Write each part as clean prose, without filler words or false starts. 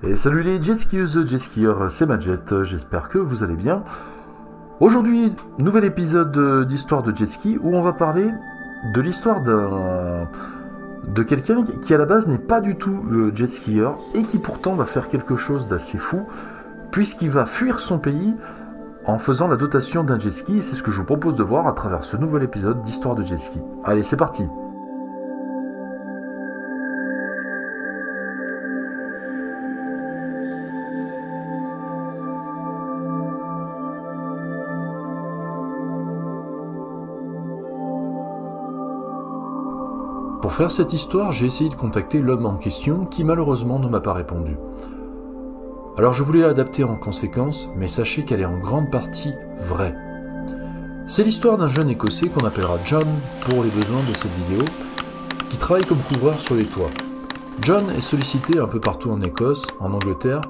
Et salut les jet skieuses, jet skieurs, c'est Majet, j'espère que vous allez bien. Aujourd'hui, nouvel épisode d'Histoire de jet ski où on va parler de l'histoire de quelqu'un qui à la base n'est pas du tout jet skieur et qui pourtant va faire quelque chose d'assez fou puisqu'il va fuir son pays en faisant la dotation d'un jet ski et c'est ce que je vous propose de voir à travers ce nouvel épisode d'Histoire de jet ski. Allez, c'est parti! Pour faire cette histoire, j'ai essayé de contacter l'homme en question qui malheureusement ne m'a pas répondu. Alors je voulais l'adapter en conséquence, mais sachez qu'elle est en grande partie vraie. C'est l'histoire d'un jeune écossais qu'on appellera John pour les besoins de cette vidéo, qui travaille comme couvreur sur les toits. John est sollicité un peu partout en Écosse, en Angleterre,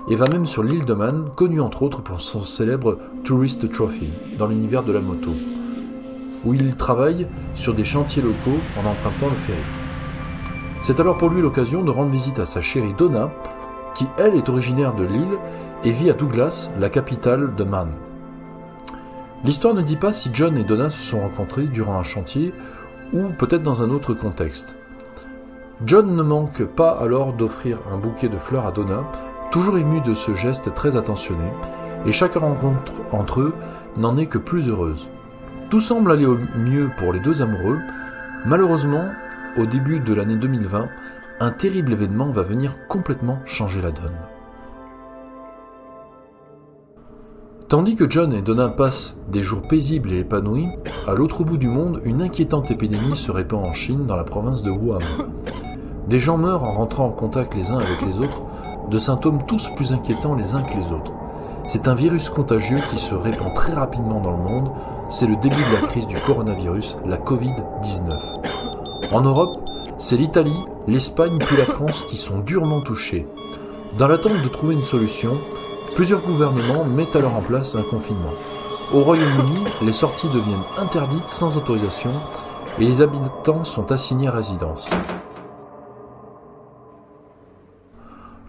et va même sur l'île de Man, connue entre autres pour son célèbre Tourist Trophy, dans l'univers de la moto, où il travaille sur des chantiers locaux en empruntant le ferry. C'est alors pour lui l'occasion de rendre visite à sa chérie Donna, qui elle est originaire de l'île et vit à Douglas, la capitale de Man. L'histoire ne dit pas si John et Donna se sont rencontrés durant un chantier ou peut-être dans un autre contexte. John ne manque pas alors d'offrir un bouquet de fleurs à Donna, toujours ému de ce geste très attentionné, et chaque rencontre entre eux n'en est que plus heureuse. Tout semble aller au mieux pour les deux amoureux. Malheureusement, au début de l'année 2020, un terrible événement va venir complètement changer la donne. Tandis que John et Donna passent des jours paisibles et épanouis, à l'autre bout du monde, une inquiétante épidémie se répand en Chine, dans la province de Wuhan. Des gens meurent en rentrant en contact les uns avec les autres, de symptômes tous plus inquiétants les uns que les autres. C'est un virus contagieux qui se répand très rapidement dans le monde. C'est le début de la crise du coronavirus, la Covid-19. En Europe, c'est l'Italie, l'Espagne puis la France qui sont durement touchés. Dans l'attente de trouver une solution, plusieurs gouvernements mettent alors en place un confinement. Au Royaume-Uni, les sorties deviennent interdites sans autorisation et les habitants sont assignés à résidence.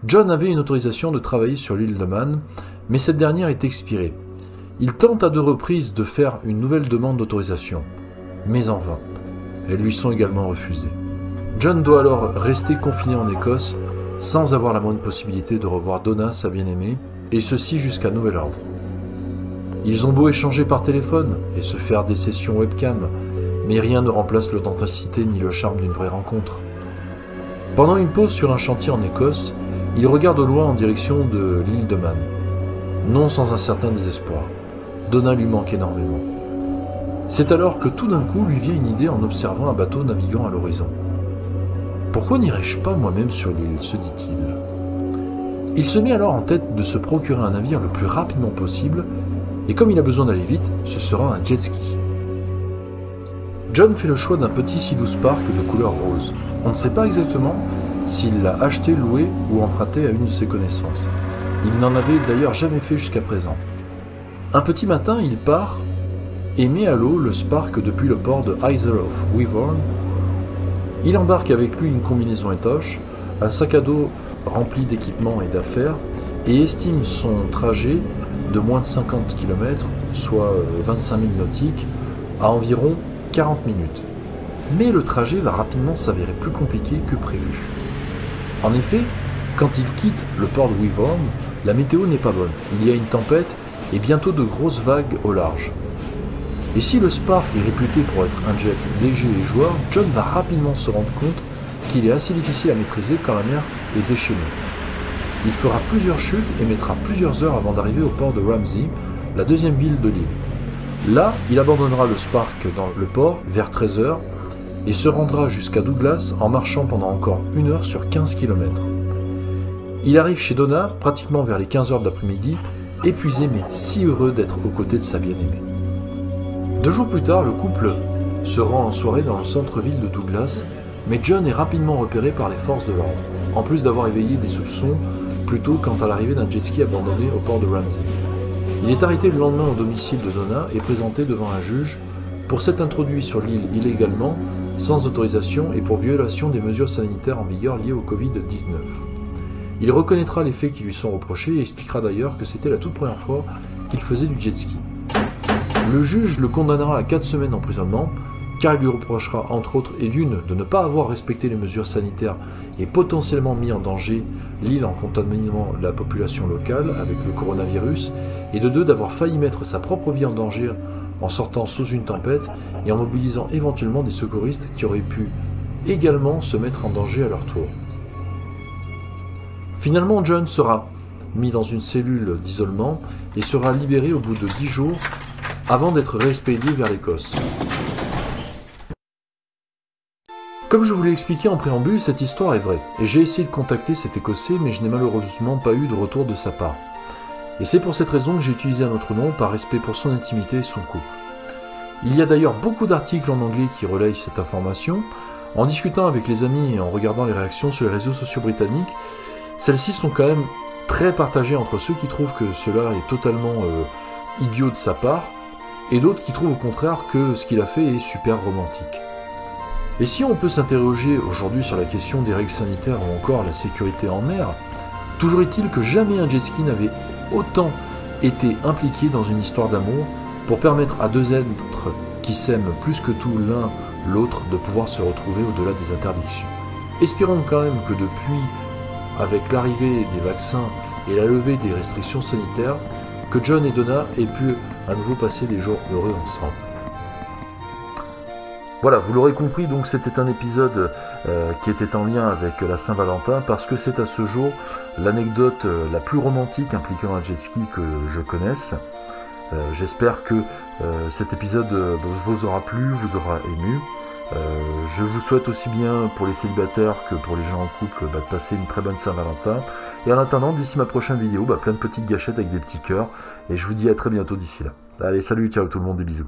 John avait une autorisation de travailler sur l'île de Man, mais cette dernière est expirée. Il tente à deux reprises de faire une nouvelle demande d'autorisation, mais en vain. Elles lui sont également refusées. John doit alors rester confiné en Écosse, sans avoir la moindre possibilité de revoir Donna, sa bien-aimée, et ceci jusqu'à nouvel ordre. Ils ont beau échanger par téléphone et se faire des sessions webcam, mais rien ne remplace l'authenticité ni le charme d'une vraie rencontre. Pendant une pause sur un chantier en Écosse, il regarde au loin en direction de l'île de Man. Non sans un certain désespoir. Donna lui manque énormément. C'est alors que tout d'un coup lui vient une idée en observant un bateau naviguant à l'horizon. Pourquoi n'irais-je pas moi-même sur l'île, se dit-il. Il se met alors en tête de se procurer un navire le plus rapidement possible, et comme il a besoin d'aller vite, ce sera un jet ski. John fait le choix d'un petit Sea-Doo Spark de couleur rose. On ne sait pas exactement s'il l'a acheté, loué ou emprunté à une de ses connaissances. Il n'en avait d'ailleurs jamais fait jusqu'à présent. Un petit matin, il part et met à l'eau le Spark depuis le port de Isle of Wyvern. Il embarque avec lui une combinaison étanche, un sac à dos rempli d'équipements et d'affaires, et estime son trajet de moins de 50 km, soit 25 000 nautiques, à environ 40 minutes. Mais le trajet va rapidement s'avérer plus compliqué que prévu. En effet, quand il quitte le port de Wyvern, la météo n'est pas bonne. Il y a une tempête et bientôt de grosses vagues au large. Et si le Spark est réputé pour être un jet léger et joueur, John va rapidement se rendre compte qu'il est assez difficile à maîtriser quand la mer est déchaînée. Il fera plusieurs chutes et mettra plusieurs heures avant d'arriver au port de Ramsey, la deuxième ville de l'île. Là, il abandonnera le Spark dans le port vers 13 h et se rendra jusqu'à Douglas en marchant pendant encore 1 heure sur 15 km. Il arrive chez Donna pratiquement vers les 15 h de l'après-midi, épuisé mais si heureux d'être aux côtés de sa bien-aimée. 2 jours plus tard, le couple se rend en soirée dans le centre-ville de Douglas, mais John est rapidement repéré par les forces de l'ordre, en plus d'avoir éveillé des soupçons plus tôt quant à l'arrivée d'un jet ski abandonné au port de Ramsey. Il est arrêté le lendemain au domicile de Donna et présenté devant un juge pour s'être introduit sur l'île illégalement, sans autorisation et pour violation des mesures sanitaires en vigueur liées au Covid-19. Il reconnaîtra les faits qui lui sont reprochés et expliquera d'ailleurs que c'était la toute première fois qu'il faisait du jet ski. Le juge le condamnera à 4 semaines d'emprisonnement, car il lui reprochera entre autres et d'une de ne pas avoir respecté les mesures sanitaires et potentiellement mis en danger l'île en contaminant la population locale avec le coronavirus, et de deux d'avoir failli mettre sa propre vie en danger en sortant sous une tempête et en mobilisant éventuellement des secouristes qui auraient pu également se mettre en danger à leur tour. Finalement, John sera mis dans une cellule d'isolement et sera libéré au bout de 10 jours avant d'être réexpédié vers l'Écosse. Comme je vous l'ai expliqué en préambule, cette histoire est vraie, et j'ai essayé de contacter cet Écossais, mais je n'ai malheureusement pas eu de retour de sa part. Et c'est pour cette raison que j'ai utilisé un autre nom, par respect pour son intimité et son couple. Il y a d'ailleurs beaucoup d'articles en anglais qui relayent cette information. En discutant avec les amis et en regardant les réactions sur les réseaux sociaux britanniques, celles-ci sont quand même très partagées entre ceux qui trouvent que cela est totalement idiot de sa part, et d'autres qui trouvent au contraire que ce qu'il a fait est super romantique. Et si on peut s'interroger aujourd'hui sur la question des règles sanitaires ou encore la sécurité en mer, toujours est-il que jamais un jet ski n'avait autant été impliqué dans une histoire d'amour pour permettre à deux êtres qui s'aiment plus que tout l'un l'autre de pouvoir se retrouver au-delà des interdictions. Espérons quand même que depuis, avec l'arrivée des vaccins et la levée des restrictions sanitaires, que John et Donna aient pu à nouveau passer des jours heureux ensemble. Voilà, vous l'aurez compris, donc c'était un épisode qui était en lien avec la Saint-Valentin, parce que c'est à ce jour l'anecdote la plus romantique impliquant un jet ski que je connaisse. J'espère que cet épisode vous aura plu, vous aura ému. Je vous souhaite aussi bien pour les célibataires que pour les gens en couple de passer une très bonne Saint-Valentin. Et en attendant, d'ici ma prochaine vidéo, plein de petites gâchettes avec des petits cœurs. Et je vous dis à très bientôt d'ici là. Allez, salut, ciao tout le monde, des bisous.